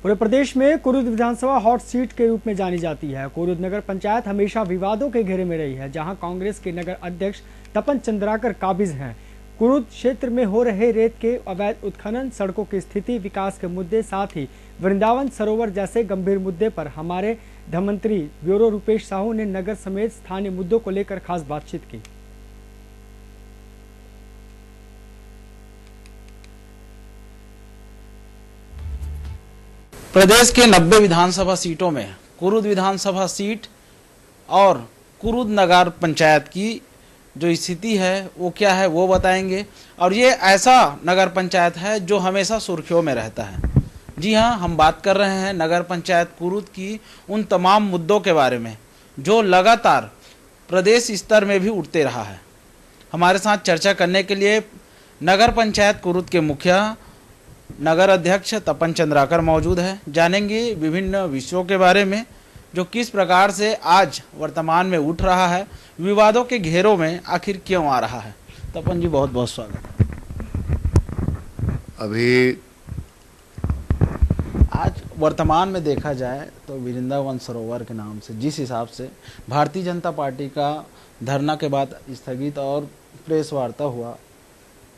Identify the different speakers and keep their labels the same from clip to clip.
Speaker 1: पूरे प्रदेश में कुरुद विधानसभा hot seat के रूप में जानी जाती है। कुरुद नगर पंचायत हमेशा विवादों के घेरे में रही है, जहां कांग्रेस के नगर अध्यक्ष तपन चंद्राकर काबिज हैं। कुरुद क्षेत्र में हो रहे रेत के अवैध उत्खनन, सड़कों की स्थिति, विकास के मुद्दे, साथ ही वृंदावन सरोवर जैसे गंभीर मुद्दे पर हमारे धमंत्री ब्यूरो रुपेश साहू ने नगर समेत स्थानीय मुद्दों को लेकर खास बातचीत की।
Speaker 2: प्रदेश के 90 विधानसभा सीटों में कुरुद विधानसभा सीट और कुरुद नगर पंचायत की जो स्थिति है वो क्या है वो बताएंगे। और ये ऐसा नगर पंचायत है जो हमेशा सुर्खियों में रहता है। जी हाँ, हम बात कर रहे हैं नगर पंचायत कुरुद की उन तमाम मुद्दों के बारे में जो लगातार प्रदेश स्तर में भी उठते रहा है। हमारे साथ चर्चा करने के लिए नगर पंचायत कुरुद के मुखिया नगर अध्यक्ष तपन चंद्राकर मौजूद है। जानेंगे विभिन्न विषयों के बारे में जो किस प्रकार से आज वर्तमान में उठ रहा है, विवादों के घेरों में आखिर क्यों आ रहा है। तपन जी, बहुत बहुत स्वागत।
Speaker 3: अभी
Speaker 2: आज वर्तमान में देखा जाए तो वृंदावन सरोवर के नाम से जिस हिसाब से भारतीय जनता पार्टी का धरना के बाद स्थगित और प्रेस वार्ता हुआ,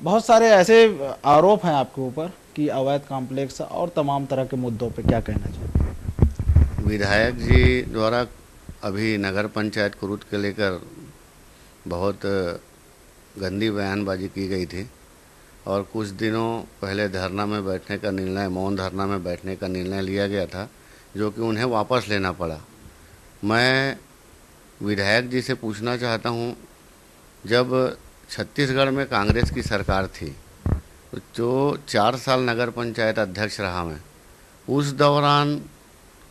Speaker 2: बहुत सारे ऐसे आरोप हैं आपके ऊपर कि अवैध कॉम्प्लेक्स और तमाम तरह के मुद्दों पे क्या कहना चाहिए।
Speaker 3: विधायक जी द्वारा अभी नगर पंचायत कुरुद के लेकर बहुत गंदी बयानबाजी की गई थी और कुछ दिनों पहले धरना में बैठने का निर्णय, मौन धरना में बैठने का निर्णय लिया गया था, जो कि उन्हें वापस लेना पड़ा। मैं विधायक जी से पूछना चाहता हूं, जब छत्तीसगढ़ में कांग्रेस की सरकार थी तो जो 4 साल नगर पंचायत अध्यक्ष रहा मैं, उस दौरान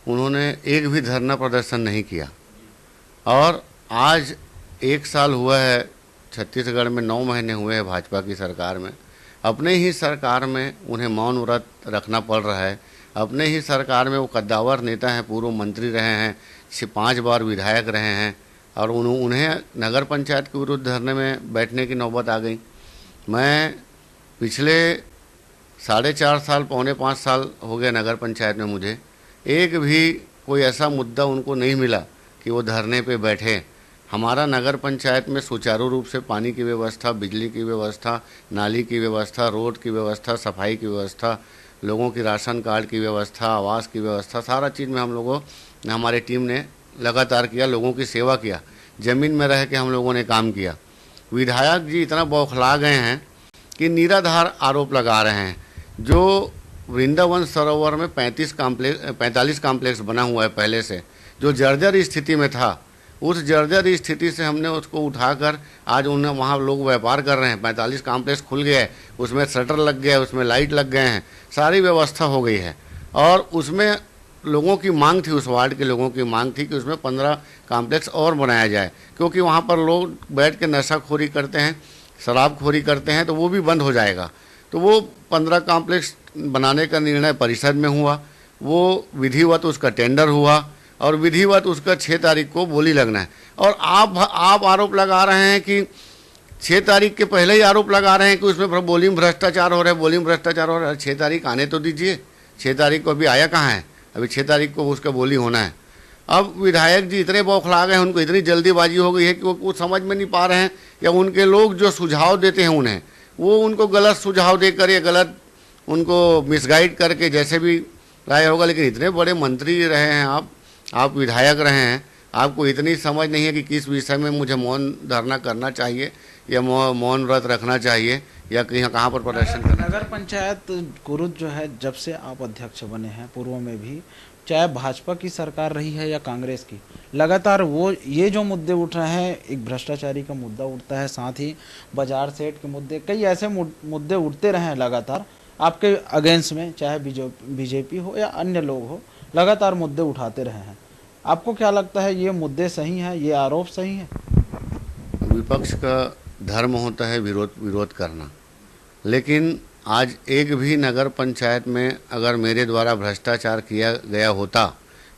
Speaker 3: उन्होंने एक भी धरना प्रदर्शन नहीं किया। और आज 1 साल हुआ है, छत्तीसगढ़ में 9 महीने हुए हैं भाजपा की सरकार में। अपने ही सरकार में उन्हें मौन व्रत रखना पड़ रहा है। अपने ही सरकार में वो कद्दावर नेता हैं, पूर्व मंत्री रहे हैं, 5 बार विधायक रहे हैं और उन्हें नगर पंचायत के विरुद्ध धरने में बैठने की नौबत आ गई। मैं पिछले 4.5 साल, पौने 5 साल हो गए नगर पंचायत में, मुझे एक भी कोई ऐसा मुद्दा उनको नहीं मिला कि वो धरने पे बैठे। हमारा नगर पंचायत में सुचारू रूप से पानी की व्यवस्था, बिजली की व्यवस्था, नाली की व्यवस्था, रोड की व्यवस्था, सफाई की व्यवस्था, लोगों की राशन कार्ड की व्यवस्था, आवास की व्यवस्था, सारा चीज़ में हम लोगों ने, हमारी टीम ने लगातार किया, लोगों की सेवा किया, ज़मीन में रह के हम लोगों ने काम किया। विधायक जी इतना बौखला गए हैं कि निराधार आरोप लगा रहे हैं। जो वृंदावन सरोवर में 45 कॉम्प्लेक्स बना हुआ है पहले से, जो जर्जर स्थिति में था, उस जर्जर स्थिति से हमने उसको उठाकर आज उन्हें वहाँ लोग व्यापार कर रहे हैं। 45 कॉम्प्लेक्स खुल गया है, उसमें शटर लग गया है, उसमें लाइट लग गए हैं, सारी व्यवस्था हो गई है। और उसमें लोगों की मांग थी, उस वार्ड के लोगों की मांग थी कि उसमें 15 कॉम्प्लेक्स और बनाया जाए, क्योंकि वहाँ पर लोग बैठ के नशाखोरी करते हैं, शराबखोरी करते हैं, तो वो भी बंद हो जाएगा। तो वो 15 कॉम्प्लेक्स बनाने का निर्णय परिषद में हुआ, वो विधिवत उसका टेंडर हुआ और विधिवत उसका 6 तारीख को बोली लगना है। और आप आरोप लगा रहे हैं कि 6 तारीख के पहले ही आरोप लगा रहे हैं कि उसमें बोली में भ्रष्टाचार हो रहा है, बोली में भ्रष्टाचार हो रहा है। 6 तारीख आने तो दीजिए, 6 तारीख को अभी आया कहाँ है? अभी 6 तारीख को उसका बोली होना है। अब विधायक जी इतने बौखला गए, उनको इतनी जल्दीबाजी हो गई है कि वो समझ में नहीं पा रहे हैं, या उनके लोग जो सुझाव देते हैं उन्हें, वो उनको गलत सुझाव देकर या गलत उनको मिसगाइड करके जैसे भी राय होगा। लेकिन इतने बड़े मंत्री रहे हैं आप विधायक रहे हैं, आपको इतनी समझ नहीं है कि किस विषय में मुझे मौन धरना करना चाहिए या मौन व्रत रखना चाहिए या कहाँ पर प्रदर्शन करना।
Speaker 2: नगर पंचायत कुरुद जो है, जब से आप अध्यक्ष बने हैं, पूर्व में भी चाहे भाजपा की सरकार रही है या कांग्रेस की, लगातार वो ये जो मुद्दे उठ रहे हैं, एक भ्रष्टाचारी का मुद्दा उठता है, साथ ही बाजार सेट के मुद्दे, कई ऐसे मुद्दे उठते रहे हैं लगातार आपके अगेंस्ट में, चाहे बीजेपी हो या अन्य लोग हो, लगातार मुद्दे उठाते रहे हैं। आपको क्या लगता है, ये मुद्दे सही हैं, ये आरोप सही हैं?
Speaker 3: विपक्ष का धर्म होता है विरोध करना, लेकिन आज एक भी नगर पंचायत में अगर मेरे द्वारा भ्रष्टाचार किया गया होता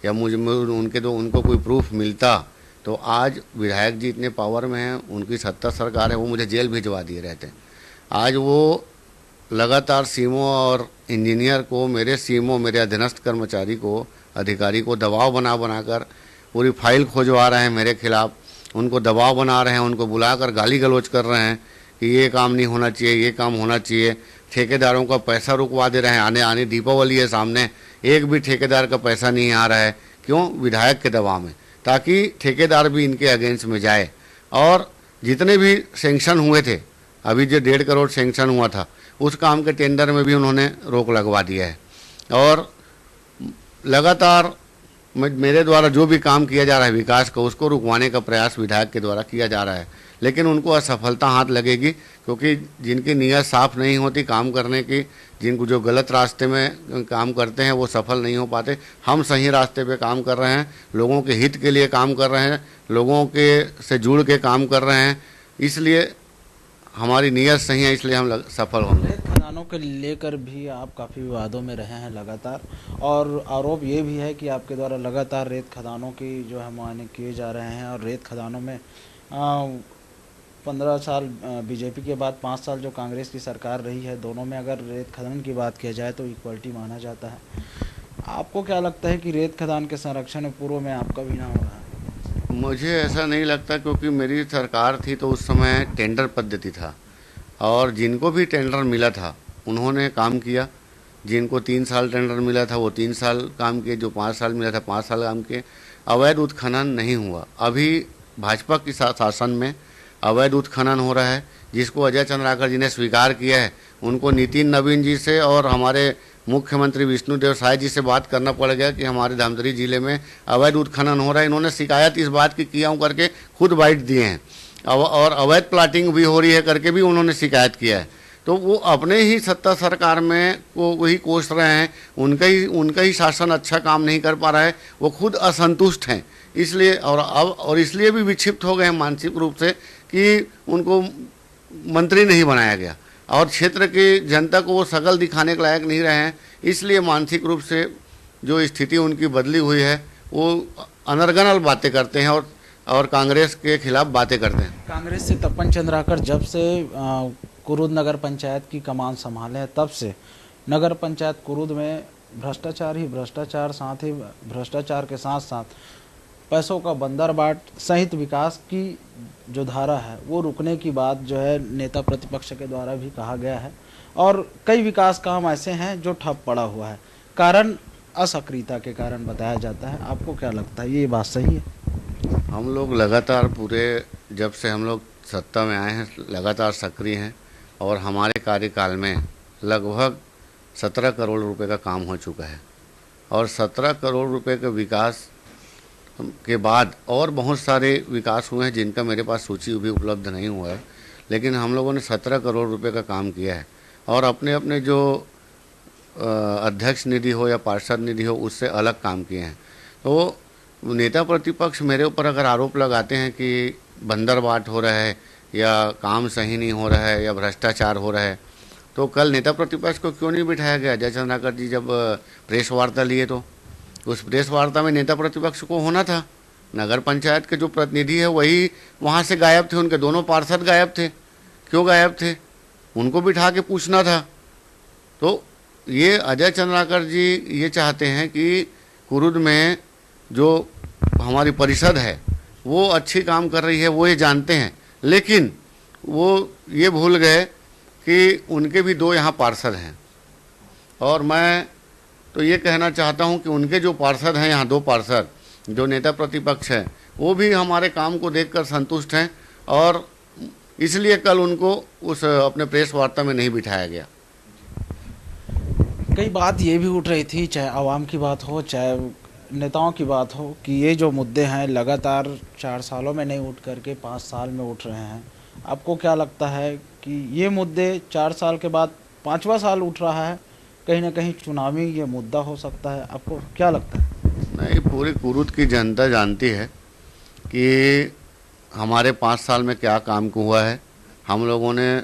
Speaker 3: या उनको कोई प्रूफ मिलता, तो आज विधायक जी इतने पावर में हैं, उनकी सत्ता सरकार है, वो मुझे जेल भिजवा दिए रहते। आज वो लगातार सीएमओ और इंजीनियर को, मेरे सीएमओ, मेरे अधीनस्थ कर्मचारी को, अधिकारी को दबाव बना बनाकर पूरी फाइल खोजवा रहे हैं मेरे खिलाफ। उनको दबाव बना रहे हैं, उनको बुलाकर गाली गलौज कर रहे हैं कि ये काम नहीं होना चाहिए, ये काम होना चाहिए। ठेकेदारों का पैसा रुकवा दे रहे हैं। आने दीपावली है सामने, एक भी ठेकेदार का पैसा नहीं आ रहा है। क्यों? विधायक के दबाव में, ताकि ठेकेदार भी इनके अगेंस्ट में जाए। और जितने भी सेंक्शन हुए थे, अभी जो 1.5 करोड़ सेंक्शन हुआ था, उस काम के टेंडर में भी उन्होंने रोक लगवा दिया है। और लगातार मेरे द्वारा जो भी काम किया जा रहा है विकास का, उसको रुकवाने का प्रयास विधायक के द्वारा किया जा रहा है, लेकिन उनको असफलता हाथ लगेगी। क्योंकि जिनकी नीयत साफ नहीं होती काम करने की, जिनको जो गलत रास्ते में काम करते हैं वो सफल नहीं हो पाते। हम सही रास्ते पे काम कर रहे हैं, लोगों के हित के लिए काम कर रहे हैं, लोगों के से जुड़ के काम कर रहे हैं, इसलिए हमारी नीयत सही है, इसलिए हम सफल होंगे।
Speaker 2: रेत खदानों के लेकर भी आप काफ़ी विवादों में रहे हैं लगातार, और आरोप ये भी है कि आपके द्वारा लगातार रेत खदानों की जो है मुआयने किए जा रहे हैं। और रेत खदानों में 15 साल बीजेपी के बाद 5 साल जो कांग्रेस की सरकार रही है, दोनों में अगर रेत खदान की बात किया जाए तो इक्वलिटी माना जाता है। आपको क्या लगता है कि रेत खदान के संरक्षण में पूर्व में आपका भी नाम हो रहा है?
Speaker 3: मुझे ऐसा नहीं लगता, क्योंकि मेरी सरकार थी तो उस समय टेंडर पद्धति था, और जिनको भी टेंडर मिला था उन्होंने काम किया। जिनको 3 साल टेंडर मिला था वो 3 साल काम किए, जो 5 साल मिला था 5 साल काम किए। अवैध उत्खनन नहीं हुआ। अभी भाजपा की शासन में अवैध उत्खनन हो रहा है, जिसको अजय चंद्राकर जी ने स्वीकार किया है। उनको नितिन नवीन जी से और हमारे मुख्यमंत्री विष्णुदेव साय जी से बात करना पड़ गया कि हमारे धमतरी जिले में अवैध उत्खनन हो रहा है। इन्होंने शिकायत इस बात की किया हूँ करके खुद बाइट दिए हैं, और अवैध प्लाटिंग भी हो रही है करके भी उन्होंने शिकायत किया है। तो वो अपने ही सत्ता सरकार में को वही कोस रहे हैं, उनका ही शासन अच्छा काम नहीं कर पा रहा है, वो खुद असंतुष्ट हैं। इसलिए और इसलिए भी विक्षिप्त हो गए हैं मानसिक रूप से कि उनको मंत्री नहीं बनाया गया, और क्षेत्र की जनता को वो शकल दिखाने के लायक नहीं रहे हैं। इसलिए मानसिक रूप से जो स्थिति उनकी बदली हुई है, वो अनर्गल बातें करते हैं और कांग्रेस के खिलाफ बातें करते हैं।
Speaker 2: कांग्रेस से तपन चंद्राकर जब से कुरुद नगर पंचायत की कमान संभाले हैं, तब से नगर पंचायत कुरुद में भ्रष्टाचार ही भ्रष्टाचार, साथ ही भ्रष्टाचार के साथ साथ पैसों का बंदरबाट सहित विकास की जो धारा है वो रुकने की बात जो है नेता प्रतिपक्ष के द्वारा भी कहा गया है। और कई विकास काम ऐसे हैं जो ठप पड़ा हुआ है, कारण असक्रियता के कारण बताया जाता है। आपको क्या लगता है, ये बात सही है?
Speaker 3: हम लोग लगातार पूरे जब से हम लोग सत्ता में आए हैं लगातार सक्रिय हैं, और हमारे कार्यकाल में लगभग 17 करोड़ रुपए का काम हो चुका है। और 17 करोड़ रुपए के विकास के बाद और बहुत सारे विकास हुए हैं जिनका मेरे पास सूची भी उपलब्ध नहीं हुआ है, लेकिन हम लोगों ने 17 करोड़ रुपए का काम किया है। और अपने अपने जो अध्यक्ष निधि हो या पार्षद निधि हो उससे अलग काम किए हैं। तो नेता प्रतिपक्ष मेरे ऊपर अगर आरोप लगाते हैं कि बंदरबाट हो रहा है या काम सही नहीं हो रहा है या भ्रष्टाचार हो रहा है, तो कल नेता प्रतिपक्ष को क्यों नहीं बिठाया गया? अजय चंद्राकर जी जब प्रेस वार्ता लिए तो उस प्रेस वार्ता में नेता प्रतिपक्ष को होना था। नगर पंचायत के जो प्रतिनिधि है वही वहाँ से गायब थे, उनके दोनों पार्षद गायब थे। क्यों गायब थे? उनको बिठा के पूछना था। तो ये अजय चंद्राकर जी ये चाहते हैं कि कुरुद में जो हमारी परिषद है वो अच्छी काम कर रही है, वो ये जानते हैं, लेकिन वो ये भूल गए कि उनके भी 2 यहाँ पार्षद हैं। और मैं तो ये कहना चाहता हूँ कि उनके जो पार्षद हैं यहाँ 2 पार्षद जो नेता प्रतिपक्ष हैं, वो भी हमारे काम को देखकर संतुष्ट हैं, और इसलिए कल उनको उस अपने प्रेस वार्ता में नहीं बिठाया गया।
Speaker 2: कई बात ये भी उठ रही थी, चाहे आवाम की बात हो चाहे नेताओं की बात हो, कि ये जो मुद्दे हैं लगातार 4 सालों में नहीं उठ करके 5 साल में उठ रहे हैं। आपको क्या लगता है कि ये मुद्दे 4 साल के बाद 5वां साल उठ रहा है, कहीं ना कहीं चुनावी ये मुद्दा हो सकता है? आपको क्या लगता है?
Speaker 3: नहीं, पूरी कुरुद की जनता जानती है कि हमारे 5 साल में क्या काम हुआ है। हम लोगों ने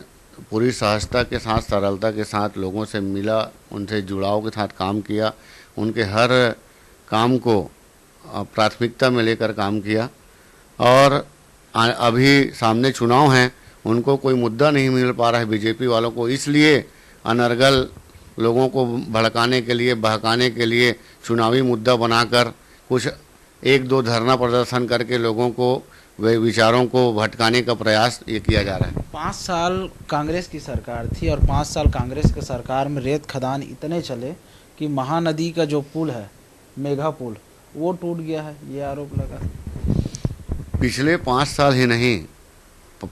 Speaker 3: पूरी सहजता के साथ, सरलता के साथ लोगों से मिला, उनसे जुड़ाव के साथ काम किया, उनके हर काम को प्राथमिकता में लेकर काम किया। और अभी सामने चुनाव हैं, उनको कोई मुद्दा नहीं मिल पा रहा है बीजेपी वालों को, इसलिए अनर्गल लोगों को भड़काने के लिए, बहकाने के लिए चुनावी मुद्दा बनाकर कुछ एक दो धरना प्रदर्शन करके लोगों को वे विचारों को भटकाने का प्रयास ये किया जा रहा है।
Speaker 2: 5 साल कांग्रेस की सरकार थी और 5 साल कांग्रेस की सरकार में रेत खदान इतने चले कि महानदी का जो पुल है, मेघा पुल, वो टूट गया है, ये आरोप लगा।
Speaker 3: पिछले 5 साल ही नहीं,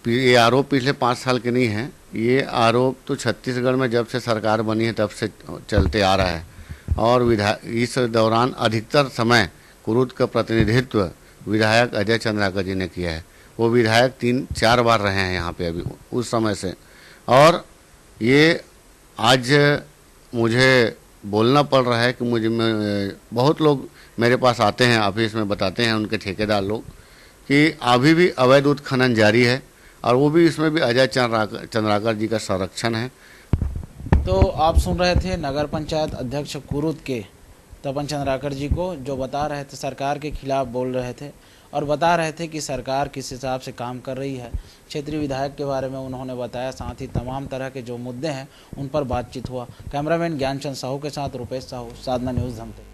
Speaker 3: ये आरोप पिछले 5 साल के नहीं है, ये आरोप तो छत्तीसगढ़ में जब से सरकार बनी है तब से चलते आ रहा है। और इस दौरान अधिकतर समय कुरुद का प्रतिनिधित्व विधायक अजय चंद्राकर जी ने किया है। वो विधायक 3-4 बार रहे हैं यहाँ पे अभी उस समय से। और ये आज मुझे बोलना पड़ रहा है कि बहुत लोग मेरे पास आते हैं ऑफिस में, बताते हैं उनके ठेकेदार लोग कि अभी भी अवैध उत्खनन जारी है और वो भी इसमें भी अजय चंद्राकर जी का संरक्षण है।
Speaker 2: तो आप सुन रहे थे नगर पंचायत अध्यक्ष कुरुद के तपन चंद्राकर जी को, जो बता रहे थे, सरकार के खिलाफ बोल रहे थे और बता रहे थे कि सरकार किस हिसाब से काम कर रही है। क्षेत्रीय विधायक के बारे में उन्होंने बताया, साथ ही तमाम तरह के जो मुद्दे हैं उन पर बातचीत हुआ। कैमरामैन ज्ञानचंद साहू के साथ रुपेश साहू, साधना न्यूज़, धमतरी।